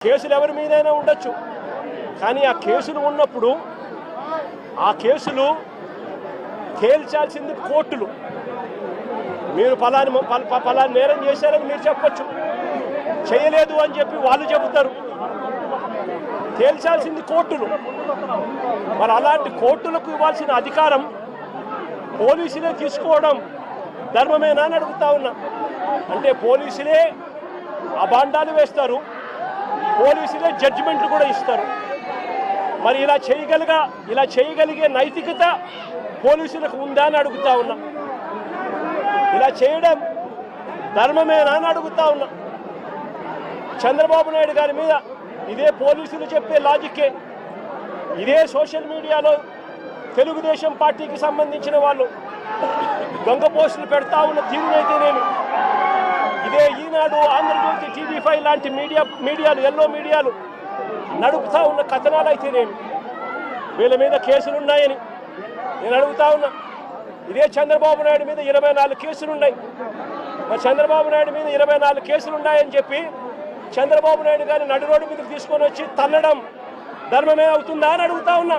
కేసులు ఎవరి మీదైనా ఉండొచ్చు, కానీ ఆ కేసులు ఉన్నప్పుడు ఆ కేసులు తేల్చాల్సింది కోర్టులు. మీరు పలాని నేరం చేశారని మీరు చెప్పొచ్చు, చేయలేదు అని చెప్పి వాళ్ళు చెబుతారు. తేల్చాల్సింది కోర్టులు. మరి అలాంటి కోర్టులకు ఇవ్వాల్సిన అధికారం పోలీసులే తీసుకోవడం ధర్మమేనా అని అడుగుతా ఉన్నా. అంటే పోలీసులే అబాండాలు వేస్తారు, పోలీసులే జడ్జిమెంట్లు కూడా ఇస్తారు. మరి ఇలా చేయగలిగే నైతికత పోలీసులకు ఉందా అని అడుగుతా ఉన్నా. ఇలా చేయడం ధర్మమేనా అని అడుగుతా ఉన్నా. చంద్రబాబు నాయుడు గారి మీద ఇదే పోలీసులు చెప్పే లాజిక్కే, ఇదే సోషల్ మీడియాలో తెలుగుదేశం పార్టీకి సంబంధించిన వాళ్ళు దొంగ పోస్టులు పెడతా ఉన్న తీరునైతేనేమి, ఇదే ఈనాడు, ఆంధ్రజ్యోతి, టీవీ5 లాంటి మీడియాలు ఎల్లో మీడియాలు నడుపుతా ఉన్న కథనాలు అయితేనేమి, వీళ్ళ మీద కేసులున్నాయని నేను అడుగుతా ఉన్నా. ఇదే చంద్రబాబు నాయుడు మీద 24 కేసులున్నాయి. మరి చంద్రబాబు నాయుడు మీద 24 కేసులున్నాయని చెప్పి చంద్రబాబు నాయుడు గారిని నడి రోడ్డు మీద తీసుకొని వచ్చి తన్నడం ధర్మమే అవుతుందా అని అడుగుతా ఉన్నా.